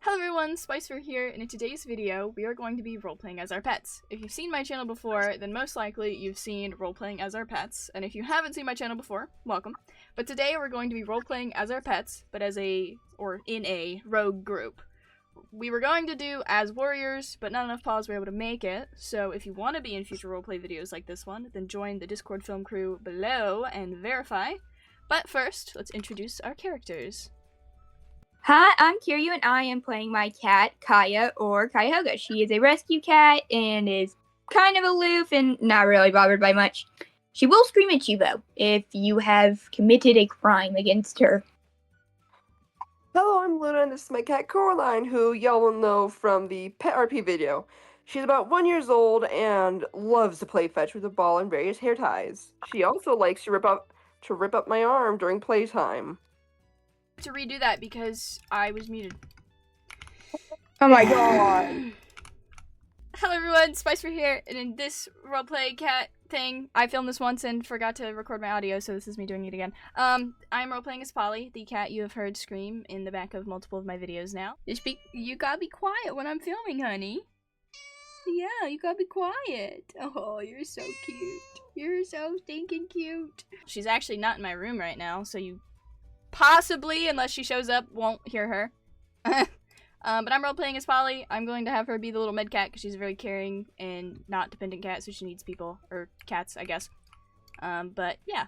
Hello everyone, Spicer here, and in today's video, we are going to be role-playing as our pets. If you've seen my channel before, then most likely you've seen role-playing as our pets, and if you haven't seen my channel before, welcome. But today we're going to be role-playing as our pets, but in a rogue group. We were going to do as warriors, but not enough paws were able to make it, so if you want to be in future roleplay videos like this one, then join the Discord film crew below and verify. But first, let's introduce our characters. Hi, I'm Kiryu and I am playing my cat, Kaya, or Cuyahoga. She is a rescue cat and is kind of aloof and not really bothered by much. She will scream at you, though, if you have committed a crime against her. Hello, I'm Luna, and this is my cat Coraline, who y'all will know from the Pet RP video. She's about 1 year old and loves to play fetch with a ball and various hair ties. She also likes to rip up my arm during playtime. To redo that because I was muted. Oh my god. Hello everyone, Spicer here, and in this roleplay cat thing, I filmed this once and forgot to record my audio, so this is me doing it again. I'm roleplaying as Polly, the cat you have heard scream in the back of multiple of my videos now. You gotta be quiet when I'm filming, honey. Yeah, you gotta be quiet. Oh, you're so cute. You're so stinking cute. She's actually not in my room right now, so you possibly, unless she shows up, won't hear her. But I'm role-playing as Polly. I'm going to have her be the little med cat because she's a very caring and not dependent cat, so she needs people, or cats, I guess. But yeah,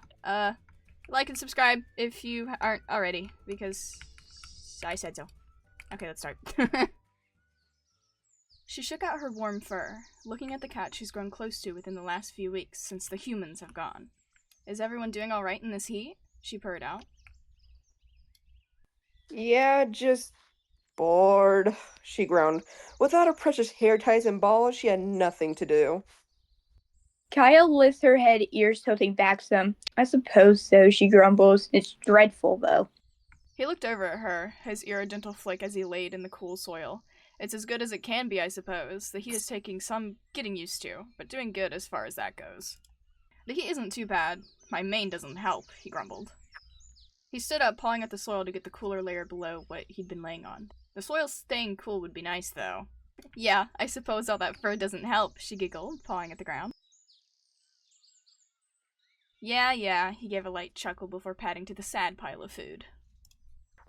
like and subscribe if you aren't already, because I said so. Okay, let's start. She shook out her warm fur, looking at the cat she's grown close to within the last few weeks since the humans have gone. Is everyone doing alright in this heat? She purred out. Yeah, just bored, she groaned. Without her precious hair ties and balls, she had nothing to do. Kaya lifts her head, ears tilting back some. I suppose so, she grumbles. It's dreadful, though. He looked over at her, his ear a gentle flick as he laid in the cool soil. It's as good as it can be, I suppose. The heat is taking some getting used to, but doing good as far as that goes. The heat isn't too bad. My mane doesn't help, he grumbled. He stood up, pawing at the soil to get the cooler layer below what he'd been laying on. The soil staying cool would be nice, though. Yeah, I suppose all that fur doesn't help, she giggled, pawing at the ground. Yeah, he gave a light chuckle before padding to the sad pile of food.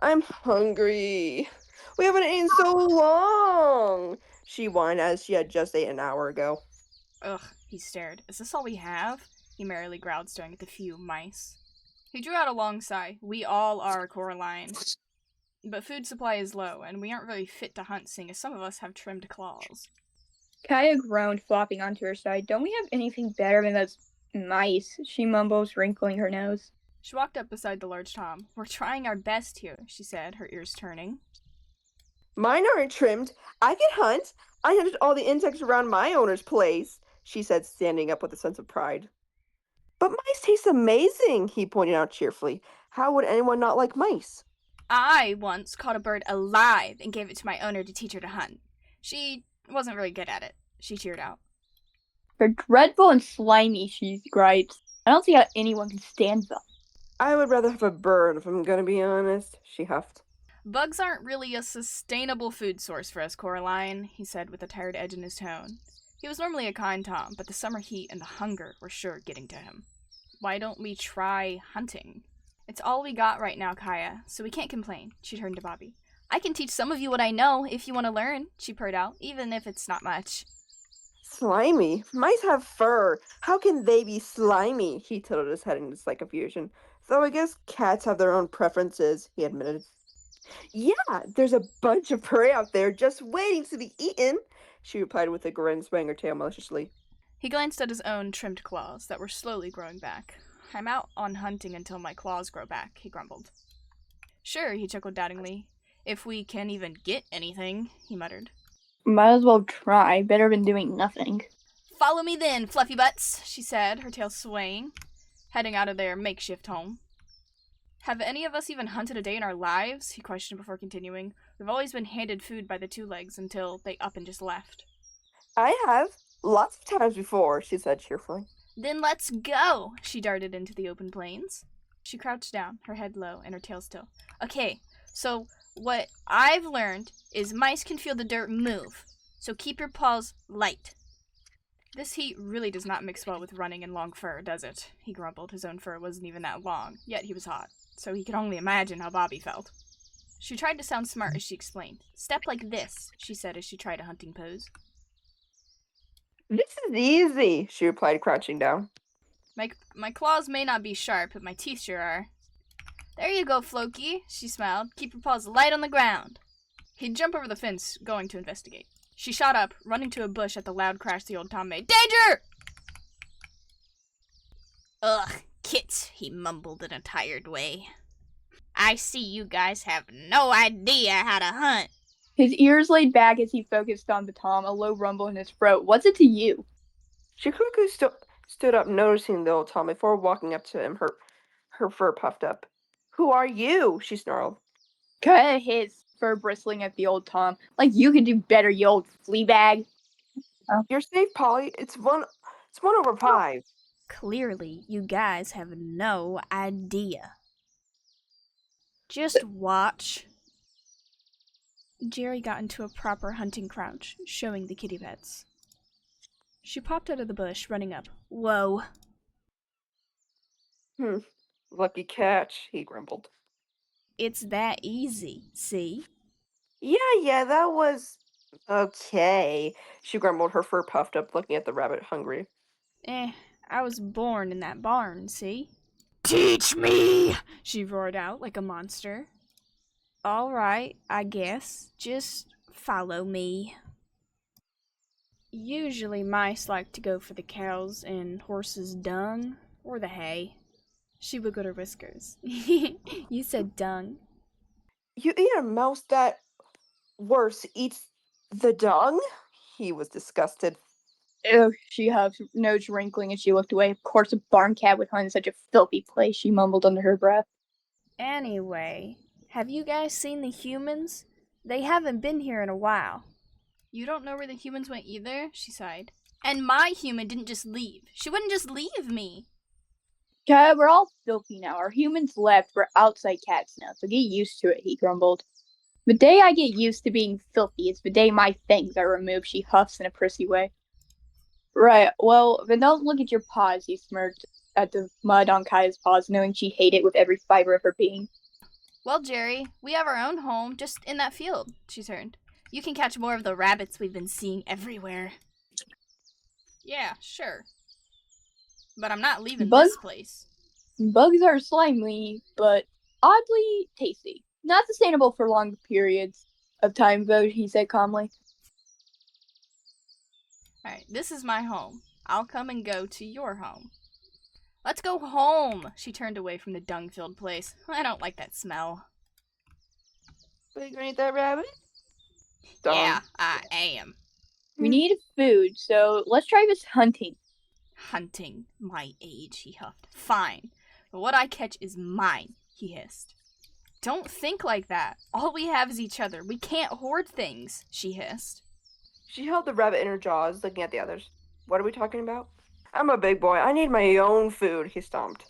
I'm hungry. We haven't eaten so long, she whined as she had just ate an hour ago. Ugh, he stared. Is this all we have? He merrily growled, staring at the few mice. He drew out a long sigh. We all are, Coraline. But food supply is low, and we aren't really fit to hunt, seeing as some of us have trimmed claws. Kaya groaned, flopping onto her side. Don't we have anything better than those mice? She mumbles, wrinkling her nose. She walked up beside the large Tom. We're trying our best here, she said, her ears turning. Mine aren't trimmed. I can hunt. I hunted all the insects around my owner's place, she said, standing up with a sense of pride. But mice taste amazing, he pointed out cheerfully. How would anyone not like mice? I once caught a bird alive and gave it to my owner to teach her to hunt. She wasn't very good at it, she cheered out. They're dreadful and slimy, she gripes. I don't see how anyone can stand them. I would rather have a bird, if I'm gonna be honest, she huffed. Bugs aren't really a sustainable food source for us, Coraline, he said with a tired edge in his tone. He was normally a kind Tom, but the summer heat and the hunger were sure getting to him. Why don't we try hunting? It's all we got right now, Kaya, so we can't complain, she turned to Bobby. I can teach some of you what I know, if you want to learn, she purred out, even if it's not much. Slimy? Mice have fur. How can they be slimy? He tilted his head in slight confusion. Though I guess cats have their own preferences, he admitted. Yeah, there's a bunch of prey out there just waiting to be eaten, she replied with a grin, swaying her tail maliciously. He glanced at his own trimmed claws that were slowly growing back. I'm out on hunting until my claws grow back, he grumbled. Sure, he chuckled doubtingly. If we can even get anything, he muttered. Might as well try. Better than doing nothing. Follow me then, fluffy butts, she said, her tail swaying, heading out of their makeshift home. Have any of us even hunted a day in our lives? He questioned before continuing. We've always been handed food by the two legs until they up and just left. I have. Lots of times before, she said cheerfully. Then let's go, she darted into the open plains. She crouched down, her head low and her tail still. Okay, so what I've learned is mice can feel the dirt move, so keep your paws light. This heat really does not mix well with running in long fur, does it? He grumbled. His own fur wasn't even that long, yet he was hot, so he could only imagine how Bobby felt. She tried to sound smart as she explained. Step like this, she said as she tried a hunting pose. This is easy, she replied, crouching down. My claws may not be sharp, but my teeth sure are. There you go, Floki, she smiled. Keep your paws light on the ground. He'd jump over the fence, going to investigate. She shot up, running to a bush at the loud crash the old Tom made. Danger! Ugh, kits, he mumbled in a tired way. I see you guys have no idea how to hunt. His ears laid back as he focused on the Tom, a low rumble in his throat. What's it to you? She quickly stood up, noticing the old Tom before walking up to him, her fur puffed up. Who are you? She snarled. Cut his fur bristling at the old Tom. Like you could do better, you old flea bag. You're safe, Polly. It's 1/5. Clearly, you guys have no idea. Just watch. Jerry got into a proper hunting crouch, showing the kitty pets. She popped out of the bush, running up. Whoa. Lucky catch, he grumbled. It's that easy, see? Yeah, that was okay, she grumbled, her fur puffed up, looking at the rabbit, hungry. I was born in that barn, see? Teach me! She roared out like a monster. All right, I guess. Just follow me. Usually mice like to go for the cows and horses' dung, or the hay. She wiggled her whiskers. You said dung. You eat a mouse that, worse, eats the dung? He was disgusted. Ew, she huffed, nose wrinkling as she looked away. Of course, a barn cat would hunt in such a filthy place, she mumbled under her breath. Anyway, have you guys seen the humans? They haven't been here in a while. You don't know where the humans went either? She sighed. And my human didn't just leave. She wouldn't just leave me. Cat, we're all filthy now. Our humans left. We're outside cats now, so get used to it, he grumbled. The day I get used to being filthy is the day my fangs are removed, she huffs in a prissy way. Right, well, then don't look at your paws, he smirked at the mud on Kaya's paws, knowing she hated it with every fiber of her being. Well, Jerry, we have our own home just in that field, she turned. You can catch more of the rabbits we've been seeing everywhere. Yeah, sure. But I'm not leaving this place. Bugs are slimy, but oddly tasty. Not sustainable for long periods of time, though, he said calmly. Alright, this is my home. I'll come and go to your home. Let's go home! She turned away from the dung-filled place. I don't like that smell. Are you gonna eat that rabbit? Dung. Yeah, I am. We need food, so let's try this hunting. Hunting? My age, he huffed. Fine. But what I catch is mine, he hissed. Don't think like that. All we have is each other. We can't hoard things, she hissed. She held the rabbit in her jaws, looking at the others. What are we talking about? I'm a big boy. I need my own food, he stomped.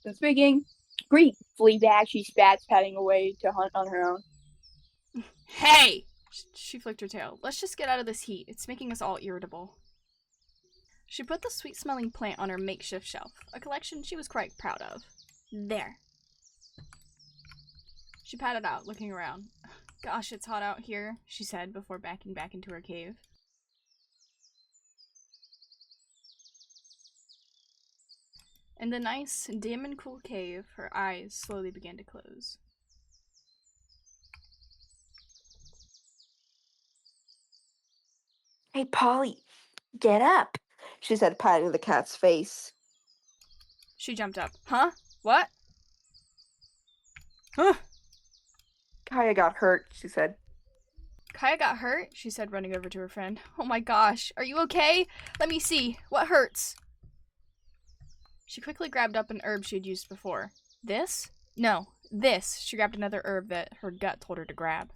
So speaking, great flea bag, she spat, patting away to hunt on her own. Hey! She flicked her tail. Let's just get out of this heat. It's making us all irritable. She put the sweet-smelling plant on her makeshift shelf, a collection she was quite proud of. There. She patted out, looking around. Gosh, it's hot out here, she said before backing back into her cave. In the nice, dim and cool cave, her eyes slowly began to close. Hey, Polly, get up, she said, patting the cat's face. She jumped up. Huh? What? Huh? Kaya got hurt, she said. Kaya got hurt? She said, running over to her friend. Oh my gosh, are you okay? Let me see. What hurts? She quickly grabbed up an herb she had used before. This? No, this. She grabbed another herb that her gut told her to grab.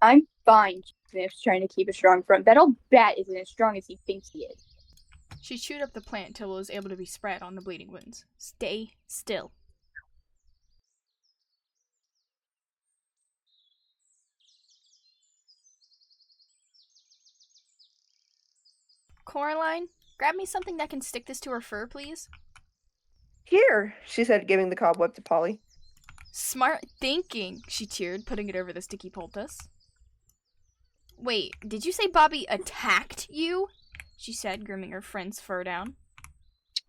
I'm fine, she sniffs, trying to keep a strong front. That old bat isn't as strong as he thinks he is. She chewed up the plant until it was able to be spread on the bleeding wounds. Stay still. Coraline, grab me something that can stick this to her fur, please. Here, she said, giving the cobweb to Polly. Smart thinking, she cheered, putting it over the sticky poultice. Wait, did you say Bobby attacked you? She said, grooming her friend's fur down.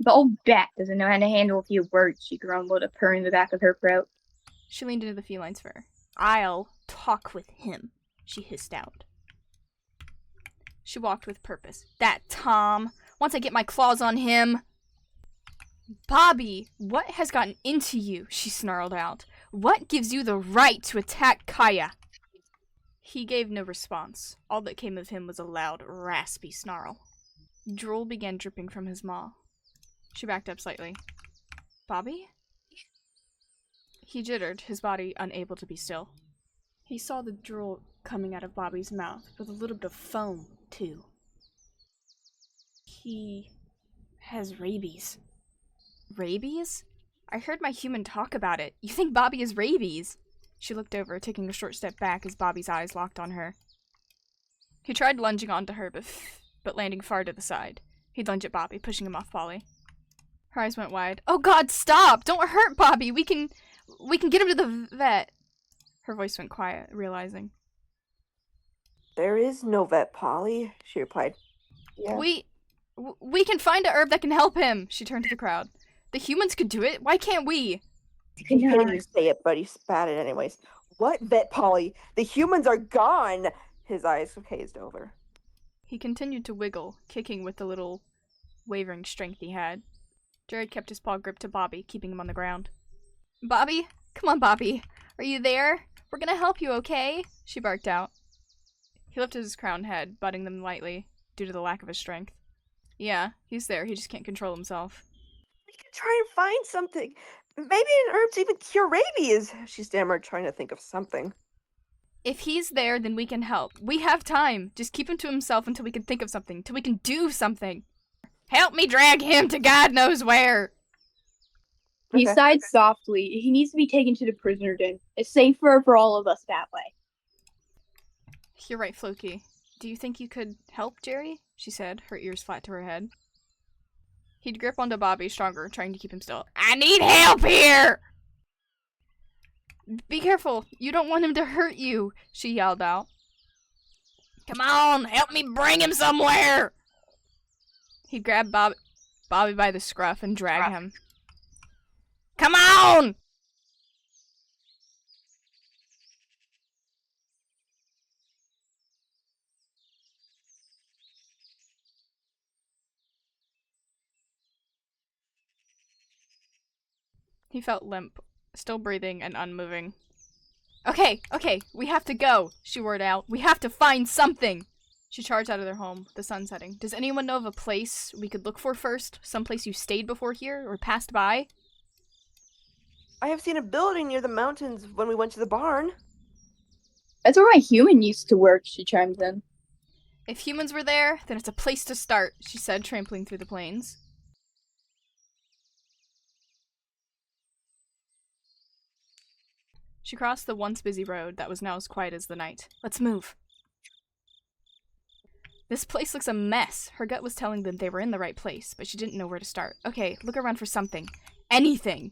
The old bat doesn't know how to handle a few words, she grumbled, a purr in the back of her throat. She leaned into the feline's fur. I'll talk with him, she hissed out. She walked with purpose. That Tom. Once I get my claws on him. Bobby, what has gotten into you? She snarled out. What gives you the right to attack Kaya? He gave no response. All that came of him was a loud, raspy snarl. Drool began dripping from his maw. She backed up slightly. Bobby? He jittered, his body unable to be still. He saw the drool coming out of Bobby's mouth, with a little bit of foam, too. He has rabies. Rabies? I heard my human talk about it. You think Bobby has rabies? She looked over, taking a short step back as Bobby's eyes locked on her. He tried lunging onto her, but landing far to the side. He'd lunge at Bobby, pushing him off Polly. Her eyes went wide. Oh God, stop! Don't hurt Bobby! We can get him to the vet. Her voice went quiet, realizing. There is no vet, Polly, she replied. Yeah. We can find a herb that can help him, she turned to the crowd. The humans could do it. Why can't we? He didn't even say it, but he spat it anyways. What vet, Polly? The humans are gone! His eyes cazed over. He continued to wiggle, kicking with the little wavering strength he had. Jared kept his paw gripped to Bobby, keeping him on the ground. Bobby? Come on, Bobby. Are you there? We're gonna help you, okay? She barked out. He lifted his crowned head, butting them lightly, due to the lack of his strength. Yeah, he's there. He just can't control himself. We can try and find something. Maybe an herb to even cure rabies, she stammered, trying to think of something. If he's there, then we can help. We have time. Just keep him to himself until we can think of something, till we can do something. Help me drag him to God knows where. He sighed softly. He needs to be taken to the prisoner den. It's safer for all of us that way. You're right, Floki. Do you think you could help, Jerry? She said, her ears flat to her head. He'd grip onto Bobby stronger, trying to keep him still. I need help here! Be careful. You don't want him to hurt you, she yelled out. Come on, help me bring him somewhere! He'd grab Bobby by the scruff and drag him. Come on! He felt limp, still breathing and unmoving. Okay, we have to go, she roared out. We have to find something! She charged out of their home, the sun setting. Does anyone know of a place we could look for first? Someplace you stayed before here, or passed by? I have seen a building near the mountains when we went to the barn. That's where my human used to work, she chimed in. If humans were there, then it's a place to start, she said, trampling through the plains. She crossed the once busy road that was now as quiet as the night. Let's move. This place looks a mess. Her gut was telling them they were in the right place, but she didn't know where to start. Okay, look around for something. Anything.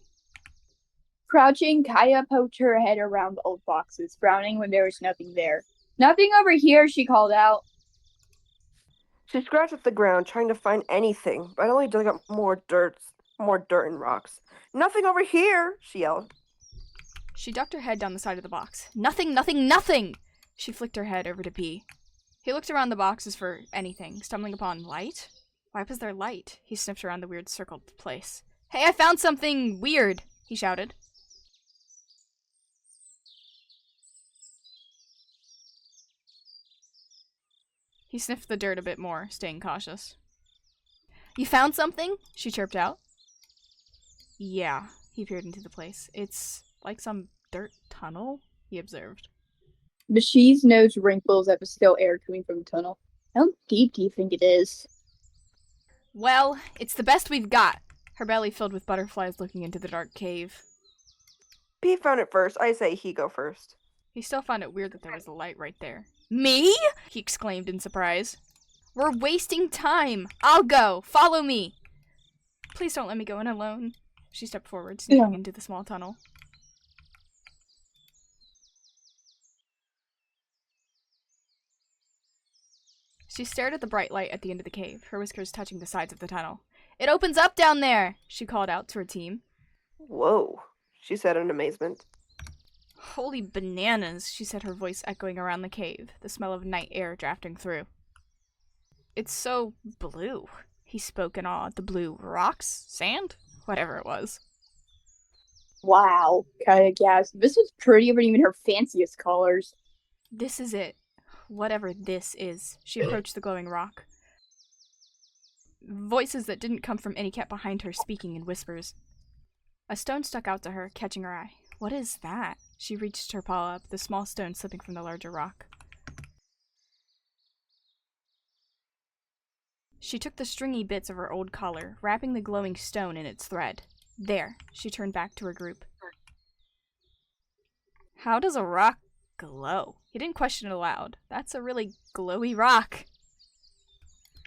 Crouching, Kaya poked her head around the old boxes, frowning when there was nothing there. Nothing over here, she called out. She scratched at the ground, trying to find anything, but only dug up more dirt and rocks. Nothing over here, she yelled. She ducked her head down the side of the box. Nothing, nothing, nothing! She flicked her head over to pee. He looked around the boxes for anything, stumbling upon light? Why was there light? He sniffed around the weird circled place. Hey, I found something weird, he shouted. He sniffed the dirt a bit more, staying cautious. You found something? She chirped out. Yeah, he peered into the place. It's like some dirt tunnel, he observed. Bashi's nose wrinkles at the still air coming from the tunnel. How deep do you think it is? Well, it's the best we've got. Her belly filled with butterflies looking into the dark cave. Pete found it first. I say he go first. He still found it weird that there was a light right there. Me? He exclaimed in surprise. We're wasting time. I'll go. Follow me. Please don't let me go in alone. She stepped forward, sneaking into the small tunnel. She stared at the bright light at the end of the cave, her whiskers touching the sides of the tunnel. It opens up down there, she called out to her team. Whoa, she said in amazement. Holy bananas, she said, her voice echoing around the cave, the smell of night air drafting through. It's so blue, he spoke in awe. The blue rocks? Sand? Whatever it was. Wow, Kaya gasped. This was prettier than even her fanciest colors. This is it. Whatever this is. She approached the glowing rock. Voices that didn't come from any kept behind her, speaking in whispers. A stone stuck out to her, catching her eye. What is that? She reached her paw up, the small stone slipping from the larger rock. She took the stringy bits of her old collar, wrapping the glowing stone in its thread. There, she turned back to her group. How does a rock glow? He didn't question it aloud. That's a really glowy rock.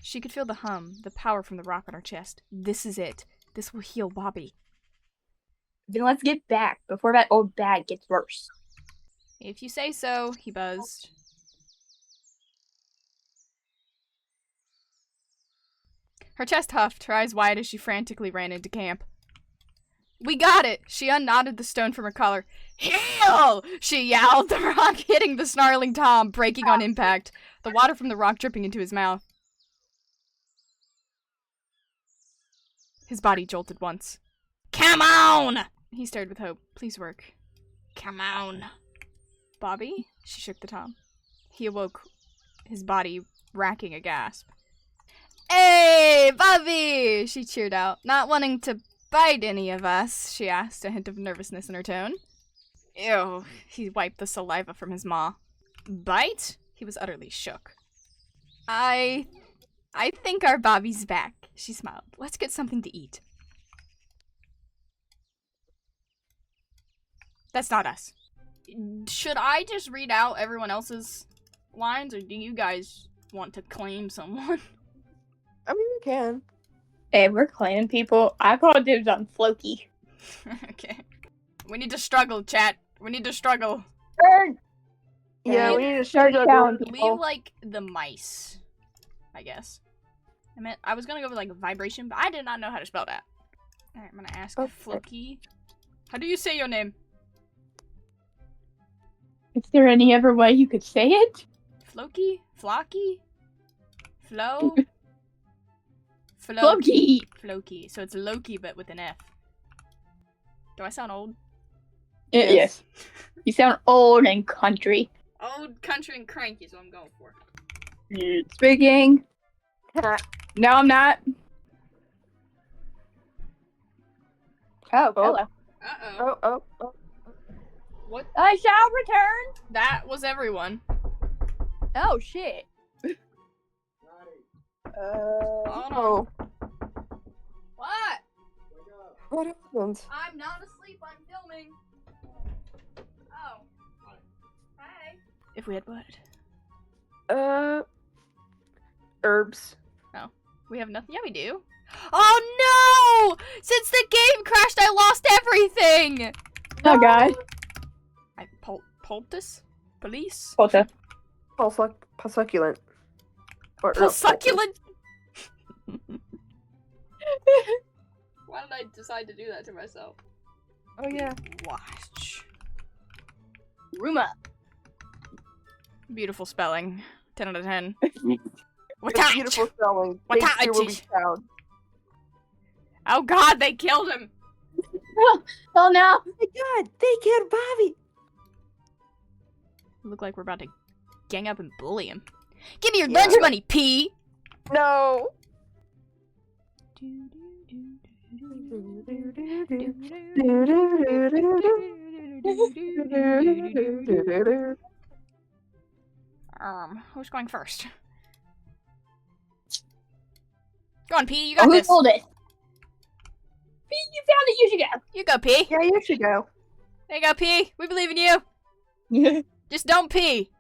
She could feel the hum, the power from the rock on her chest. This is it. This will heal Bobby. Then let's get back before that old bag gets worse. If you say so, he buzzed. Her chest huffed, her eyes wide as she frantically ran into camp. We got it! She unknotted the stone from her collar. Heal! She yelled, the rock hitting the snarling Tom, breaking on impact, the water from the rock dripping into his mouth. His body jolted once. Come on! He stared with hope. Please work. Come on. Bobby? She shook the Tom. He awoke, his body racking a gasp. Hey, Bobby! She cheered out, not wanting to bite any of us, she asked, a hint of nervousness in her tone. Ew, he wiped the saliva from his maw. Bite? He was utterly shook. I think our Bobby's back, she smiled. Let's get something to eat. That's not us. Should I just read out everyone else's lines, or do you guys want to claim someone? I mean, we can. Hey, we're claiming people. I call dibs on Floki. Okay. We need to struggle, chat. We need to struggle. Bird! Yeah, we need to start struggle. down, Leave, people. like, the mice, I guess. I was gonna go with, like, vibration, but I did not know how to spell that. Alright, I'm gonna ask Floki. How do you say your name? Is there any other way you could say it? Floki? Flocky? Flo? Floki! Floki. So it's Loki, but with an F. Do I sound old? Yes. You sound old and country. Old, country, and cranky is what I'm going for. Speaking. No, I'm not. Oh, hello. Uh-oh. Oh. What? I shall return. That was everyone. Oh, shit. Oh, no. What? What happened? I'm not asleep, I'm filming. Oh. Hi. If we had what? Herbs. Oh. We have nothing? Yeah, we do. Oh no! Since the game crashed, I lost everything! Oh, God. Poultice? Police? Polta. Succulent. Or Succulent? Why did I decide to do that to myself? Oh, yeah. Watch. Ruma. Beautiful spelling. 10 out of 10. It's beautiful spelling. Shakespeare will be proud. Oh god, they killed him! Oh no! Oh my god, they killed Bobby! Look like we're about to gang up and bully him. Give me your lunch money, P! No! Who's going first? Go on, P, you got Who this. told it? P, you found it, you should go. You go, P. Yeah, you should go. There you go, P. We believe in you. Just don't pee.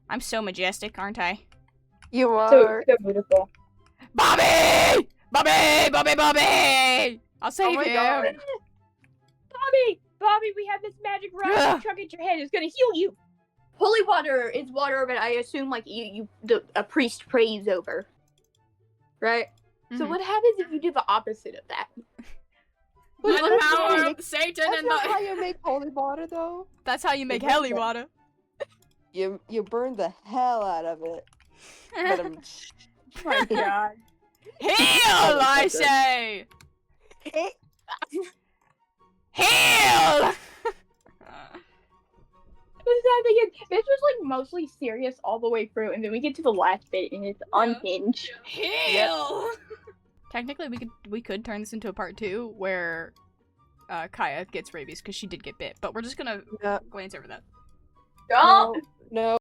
I'm so majestic, aren't I? You So, are. so beautiful. Bobby! Bobby! Bobby! Bobby! I'll save my him. God. Bobby, we have this magic rock Ugh. you chuck at your head. It's gonna heal you. Holy water is water, but I assume like a priest prays over, right? So Mhm. what happens if you do the opposite of that? By the That's power not- of Satan That's and not how the... you make holy water, though. That's how you make It looks heli like- water. You burn the hell out of it. But Oh my god. Heal, I say! Heal! This was like mostly serious all the way through, and then we get to the last bit and it's unhinged. Heal! Technically, we could turn this into a part 2 where Kaya gets rabies because she did get bit, but we're just gonna No, glance over that. Don't. no.